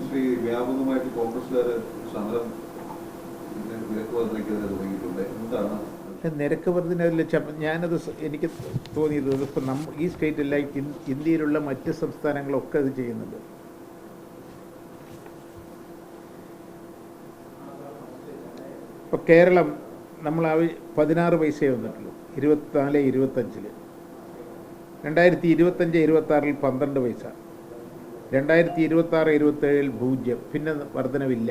ശ്രീ വ്യാപകമായിട്ട് കോൺഗ്രസ്സുകാർ സമരം നിരക്ക് വർധനയ്ക്കെതിരെ തുടങ്ങിയിട്ടുണ്ട്. എന്താണ് നിരക്ക് വർധനയിൽ? ഞാനത് എനിക്ക് തോന്നിയത് ഇപ്പം ഈ സ്റ്റേറ്റല്ല, ഇന്ത്യയിലുള്ള മറ്റ് സംസ്ഥാനങ്ങളൊക്കെ അത് ചെയ്യുന്നുണ്ട്. ഇപ്പോൾ കേരളം നമ്മൾ 16 പൈസയെ വന്നിട്ടുള്ളൂ 24-25. 2025-26 12 പൈസ, 2026-27 0, പിന്നെ വർധനവില്ല.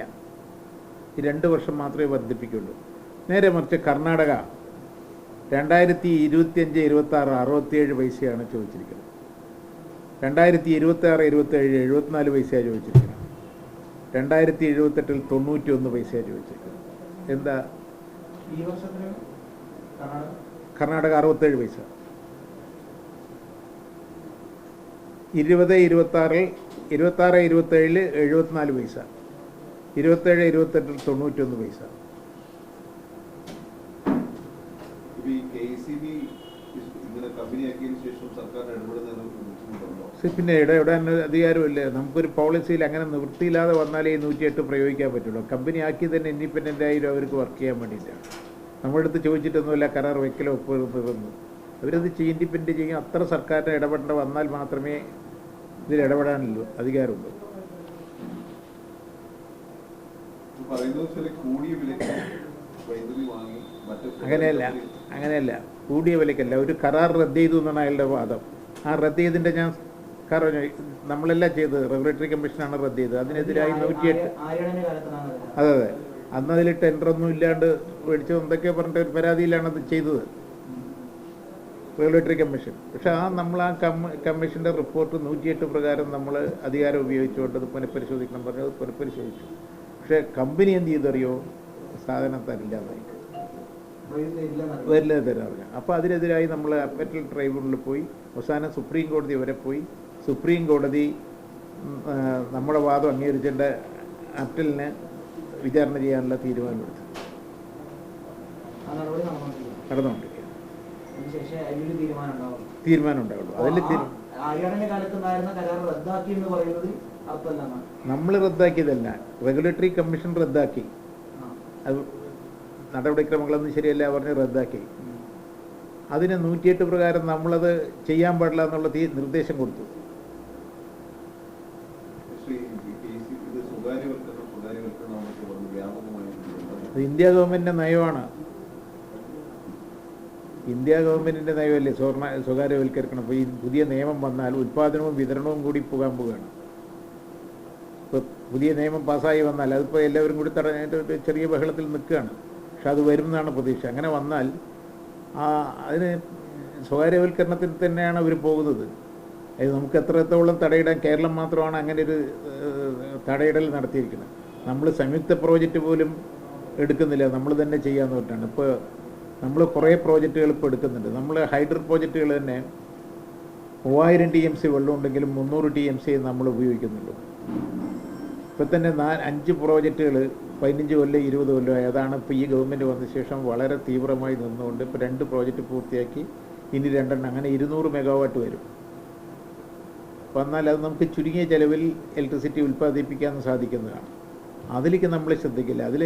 ഈ 2 വർഷം മാത്രമേ വർദ്ധിപ്പിക്കുള്ളൂ. നേരെ മറിച്ച് കർണാടക 2025-26 67 പൈസയാണ് ചോദിച്ചിരിക്കുന്നത്. 2026-27 74 പൈസയാണ് ചോദിച്ചിരിക്കുന്നത്. 2078 91 പൈസയാണ് ചോദിച്ചിരിക്കുന്നത്. എന്താ ഈ വർഷത്തിന് കർണാടക 67 പൈസ. 2026-27 74 പൈസ, 27-28 91 പൈസ. പിന്നെ ഇടപെടാൻ അധികാരമില്ല. നമുക്കൊരു പോളിസിയിൽ അങ്ങനെ നിവൃത്തിയില്ലാതെ വന്നാലേ ഈ 108 പ്രയോഗിക്കാൻ പറ്റുള്ളൂ. കമ്പനി ആക്കി തന്നെ ഇൻഡിപെൻഡൻ്റ് ആയാലും അവർക്ക് വർക്ക് ചെയ്യാൻ വേണ്ടിയിട്ടാണ്. നമ്മുടെ അടുത്ത് ചോദിച്ചിട്ടൊന്നുമില്ല കരാർ വയ്ക്കലോ ഒപ്പിടുന്നതൊന്നും. അവരത് ഇൻഡിപെൻഡൻ്റ് ചെയ്യും. അത്ര സർക്കാരിൻ്റെ ഇടപെടേണ്ട വന്നാൽ മാത്രമേ ഇതിൽ ഇടപെടാനുള്ളൂ അധികാരമുള്ളൂ. അങ്ങനെയല്ല കൂടിയ വിലയ്ക്കല്ല, ഒരു കരാർ റദ്ദ് ചെയ്തു എന്നാണ് അയാളുടെ വാദം. ആ റദ്ദ് ചെയ്തതിൻ്റെ ഞാൻ കാരണം നമ്മളെല്ലാം ചെയ്തത് റെഗുലേറ്ററി കമ്മീഷനാണ് റദ്ദ് ചെയ്തത്. അതിനെതിരായി 108. അതെ അതെ, അന്ന് അതിൽ ടെൻഡറൊന്നും ഇല്ലാണ്ട് മേടിച്ചത് എന്തൊക്കെയോ പറഞ്ഞിട്ട് ഒരു പരാതിയിലാണ് അത് ചെയ്തത് റെഗുലേറ്ററി കമ്മീഷൻ. പക്ഷേ നമ്മൾ ആ കമ്മീഷൻ്റെ റിപ്പോർട്ട് 108 പ്രകാരം നമ്മൾ അധികാരം ഉപയോഗിച്ചുകൊണ്ട് അത് പുനഃപരിശോധിക്കണം പറഞ്ഞത് പുനഃപരിശോധിച്ചു. പക്ഷേ കമ്പനി എന്ത് ചെയ്തറിയോ, സാധനം തരില്ലാതായി, വരില്ല തരാറില്ല. അപ്പോൾ അതിനെതിരായി നമ്മൾ അപ്പറ്റൽ ട്രൈബ്യൂണലിൽ പോയി, അവസാനം സുപ്രീം കോടതി വരെ പോയി. സുപ്രീം കോടതി നമ്മുടെ വാദം അംഗീകരിച്ചേണ്ട അപ്പറ്റലിനെ വിചാരണ ചെയ്യാനുള്ള തീരുമാനമെടുത്തു. നടന്നുകൊണ്ടിരിക്കുക. തീരുമാനം ഉണ്ടാവുള്ളൂ. നമ്മൾ റദ്ദാക്കിയതല്ല, റെഗുലേറ്ററി കമ്മീഷൻ റദ്ദാക്കി. അത് നടപടിക്രമങ്ങളൊന്നും ശരിയല്ല പറഞ്ഞ് റദ്ദാക്കി. അതിന് 108 പ്രകാരം നമ്മളത് ചെയ്യാൻ പാടില്ല എന്നുള്ള നിർദ്ദേശം കൊടുത്തു. അത് ഇന്ത്യ ഗവൺമെൻറ്റിൻ്റെ നയമാണ്. ഇന്ത്യ ഗവൺമെൻറ്റിൻ്റെ നയമല്ലേ സ്വകാര്യവൽക്കരിക്കണം. അപ്പോൾ ഈ പുതിയ നിയമം വന്നാൽ ഉൽപ്പാദനവും വിതരണവും കൂടി പോകാൻ പോവുകയാണ്. ഇപ്പോൾ പുതിയ നിയമം പാസ്സായി വന്നാൽ അതിപ്പോൾ എല്ലാവരും കൂടി തടഞ്ഞിട്ട് ചെറിയ ബഹളത്തിൽ നിൽക്കുകയാണ്. പക്ഷെ അത് വരുമെന്നാണ് പ്രതീക്ഷ. അങ്ങനെ വന്നാൽ അതിന് സ്വകാര്യവൽക്കരണത്തിൽ തന്നെയാണ് അവർ പോകുന്നത്. അത് നമുക്ക് എത്രത്തോളം തടയിടാൻ, കേരളം മാത്രമാണ് അങ്ങനെ ഒരു തടയിടൽ നടത്തിയിരിക്കുന്നത്. നമ്മൾ സംയുക്ത പ്രോജക്റ്റ് പോലും എടുക്കുന്നില്ല, നമ്മൾ തന്നെ ചെയ്യാമെന്ന് പറഞ്ഞിട്ടാണ്. ഇപ്പോൾ നമ്മൾ കുറേ പ്രോജക്റ്റുകൾ ഇപ്പോൾ എടുക്കുന്നുണ്ട്. നമ്മൾ ഹൈഡ്രോ പ്രോജക്റ്റുകൾ തന്നെ 3000 TMC വെള്ളം ഉണ്ടെങ്കിലും 300 TMC നമ്മൾ ഉപയോഗിക്കുന്നുള്ളൂ. ഇപ്പം തന്നെ 5 പ്രോജക്റ്റുകൾ 15 കൊല്ലം 20 കൊല്ലമായി. അതാണ് ഇപ്പോൾ ഈ ഗവൺമെൻറ് വന്ന ശേഷം വളരെ തീവ്രമായി നിന്നുകൊണ്ട് ഇപ്പോൾ 2 പ്രോജക്റ്റ് പൂർത്തിയാക്കി, ഇനി 2 അങ്ങനെ 200 മെഗാവാട്ട് വരും. വന്നാൽ അത് നമുക്ക് ചുരുങ്ങിയ ചിലവിൽ ഇലക്ട്രിസിറ്റി ഉൽപ്പാദിപ്പിക്കാൻ സാധിക്കുന്നതാണ്. അതിലേക്ക് നമ്മൾ ശ്രദ്ധിക്കില്ല. അതിൽ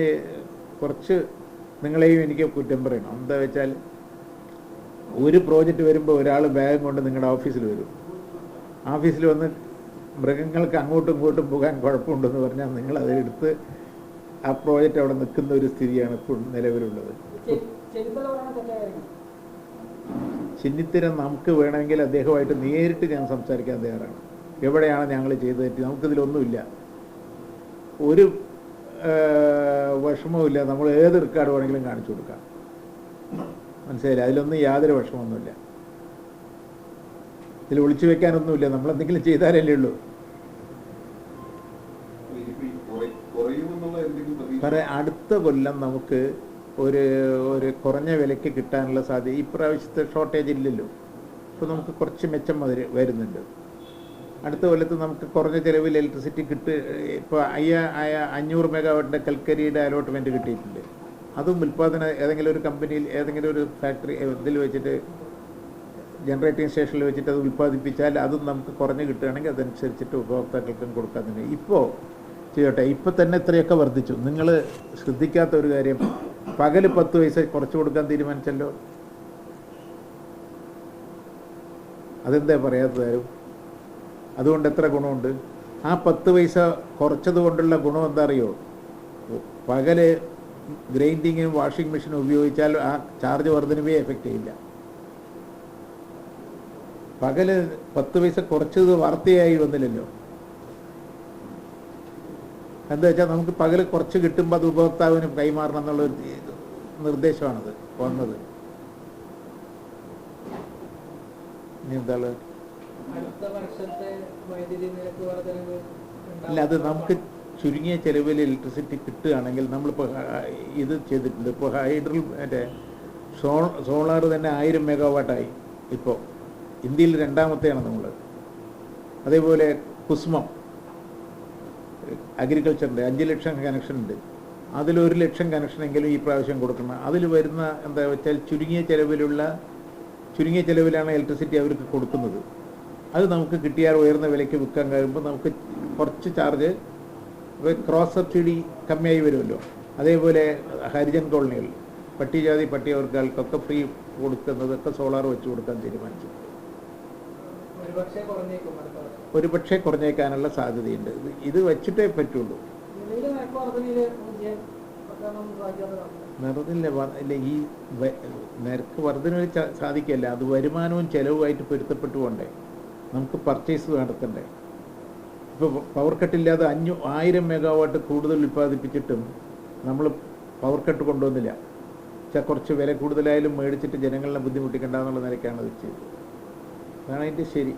കുറച്ച് നിങ്ങളെയും എനിക്ക് കുറ്റം പറയണം. എന്താ വെച്ചാൽ, ഒരു പ്രോജക്റ്റ് വരുമ്പോൾ ഒരാൾ ബാഗും കൊണ്ട് നിങ്ങളുടെ ഓഫീസിൽ വരും. ഓഫീസിൽ വന്ന് മൃഗങ്ങൾക്ക് അങ്ങോട്ടും ഇങ്ങോട്ടും പോകാൻ കുഴപ്പമുണ്ടെന്ന് പറഞ്ഞാൽ നിങ്ങളതെടുത്ത് ആ പ്രോജക്റ്റ് അവിടെ നിൽക്കുന്ന ഒരു സ്ഥിതിയാണ് ഇപ്പോൾ നിലവിലുള്ളത്. ചെന്നിത്തല നമുക്ക് വേണമെങ്കിൽ അദ്ദേഹമായിട്ട് നേരിട്ട് ഞാൻ സംസാരിക്കാൻ തയ്യാറാണ്. എവിടെയാണ് ഞങ്ങൾ ചെയ്ത് തെറ്റി, നമുക്കിതിലൊന്നുമില്ല, ഒരു വിഷമവുമില്ല. നമ്മൾ ഏത് റെക്കോർഡ് വേണമെങ്കിലും കാണിച്ചു കൊടുക്കാം. മനസ്സിലായില്ല? അതിലൊന്നും യാതൊരു വിഷമമൊന്നുമില്ല. ഇതിൽ ഒളിച്ചു വെക്കാനൊന്നുമില്ല. നമ്മളെന്തെങ്കിലും ചെയ്താലല്ലേ ഉള്ളൂ. അടുത്ത കൊല്ലം നമുക്ക് ഒരു കുറഞ്ഞ വിലയ്ക്ക് കിട്ടാനുള്ള സാധ്യത ഇപ്രാവശ്യത്തെ ഷോർട്ടേജ് ഇല്ലല്ലോ. ഇപ്പോൾ നമുക്ക് കുറച്ച് മെച്ചം വരുന്നുണ്ട്. അടുത്ത കൊല്ലത്ത് നമുക്ക് കുറഞ്ഞ ചിലവിൽ ഇലക്ട്രിസിറ്റി ഇപ്പോൾ 500 മെഗാവാട്ടിൻ്റെ കൽക്കരിയുടെ അലോട്ട്മെൻറ്റ് കിട്ടിയിട്ടുണ്ട്. അതും ഉൽപ്പാദന ഏതെങ്കിലും ഒരു കമ്പനിയിൽ ഏതെങ്കിലും ഒരു ഫാക്ടറി ഇതിൽ വെച്ചിട്ട് ജനറേറ്റിംഗ് സ്റ്റേഷനിൽ വെച്ചിട്ട് അത് ഉൽപ്പാദിപ്പിച്ചാൽ അതും നമുക്ക് കുറഞ്ഞ് കിട്ടുകയാണെങ്കിൽ അതനുസരിച്ചിട്ട് ഉപഭോക്താക്കൾക്കും കൊടുക്കാൻ തന്നെ. ഇപ്പോൾ ചെയ്യട്ടെ. ഇപ്പം തന്നെ ഇത്രയൊക്കെ വർദ്ധിച്ചു. നിങ്ങൾ ശ്രദ്ധിക്കാത്ത ഒരു കാര്യം, പകൽ 10 പൈസ കുറച്ച് കൊടുക്കാൻ തീരുമാനിച്ചല്ലോ. അതെന്താ പറയാത്തതാരും? അതുകൊണ്ട് എത്ര ഗുണമുണ്ട്? ആ 10 പൈസ കുറച്ചത് കൊണ്ടുള്ള ഗുണം എന്താ അറിയോ? പകല് ഗ്രൈൻഡിങ്ങും വാഷിംഗ് മെഷീനും ഉപയോഗിച്ചാൽ ആ ചാർജ് വർധനവേ എഫക്റ്റ് ചെയ്യില്ല. പകല് 10 പൈസ കുറച്ചത് വാർത്തയായി വന്നില്ലല്ലോ. എന്താ വെച്ചാൽ നമുക്ക് പകൽ കുറച്ച് കിട്ടുമ്പോൾ അത് ഉപഭോക്താവിന് കൈമാറണം എന്നുള്ളൊരു നിർദ്ദേശമാണത് വന്നത്. ഇനി എന്താണ്? അടുത്ത വർഷത്തെ വൈദ്യുതി നിരക്ക് വർധനവ് അല്ല, അത് നമുക്ക് ചുരുങ്ങിയ ചിലവിൽ ഇലക്ട്രിസിറ്റി കിട്ടുകയാണെങ്കിൽ നമ്മളിപ്പോൾ ഇത് ചെയ്തിട്ടുണ്ട്. ഇപ്പോൾ ഹൈഡ്രൽ മറ്റേ സോളാർ തന്നെ 1000 മെഗാവാട്ടായി. ഇപ്പോൾ ഇന്ത്യയിൽ 2ാമത്തെയാണ് നമ്മൾ. അതേപോലെ കുസുമം അഗ്രികൾച്ചറിൻ്റെ 5 ലക്ഷം കണക്ഷൻ ഉണ്ട്. അതിൽ 1 ലക്ഷം കണക്ഷനെങ്കിലും ഈ പ്രാവശ്യം കൊടുക്കണം. അതിൽ വരുന്ന എന്താ വെച്ചാൽ ചുരുങ്ങിയ ചിലവിലാണ് ഇലക്ട്രിസിറ്റി അവർക്ക് കൊടുക്കുന്നത്. അത് നമുക്ക് കിട്ടിയാൽ ഉയർന്ന വിലയ്ക്ക് വിൽക്കാൻ കഴിയുമ്പോൾ നമുക്ക് കുറച്ച് ചാർജ് ക്രോസ് സബ്സിഡി കമ്മിയായി വരുമല്ലോ. അതേപോലെ ഹരിജൻ കോളനികൾ, പട്ടികജാതി പട്ടികവർഗങ്ങൾക്കൊക്കെ ഫ്രീ കൊടുക്കുന്നതൊക്കെ സോളാർ വെച്ച് കൊടുക്കാൻ തീരുമാനിച്ചു. ഒരു പക്ഷേ കുറഞ്ഞേക്കാനുള്ള സാധ്യതയുണ്ട്. ഇത് വെച്ചിട്ടേ പറ്റുള്ളൂ. നിറതില്ല ഈ നിരക്ക് വർധന സാധിക്കല്ല. അത് വരുമാനവും ചെലവുമായിട്ട് പൊരുത്തപ്പെട്ടു കൊണ്ടേ നമുക്ക് പർച്ചേസ് നടത്തണ്ടേ. ഇപ്പോൾ പവർ കട്ടില്ലാതെ 1000 മെഗാവാട്ട് കൂടുതൽ ഉൽപ്പാദിപ്പിച്ചിട്ടും നമ്മൾ പവർ കട്ട് കൊണ്ടുവന്നില്ല. പക്ഷേ കുറച്ച് വില കൂടുതലായാലും മേടിച്ചിട്ട് ജനങ്ങളെ ബുദ്ധിമുട്ടിക്കണ്ടെന്നുള്ള നിലയ്ക്കാണ് അത് ചെയ്തത്. അതാണ് അതിൻ്റെ ശരി.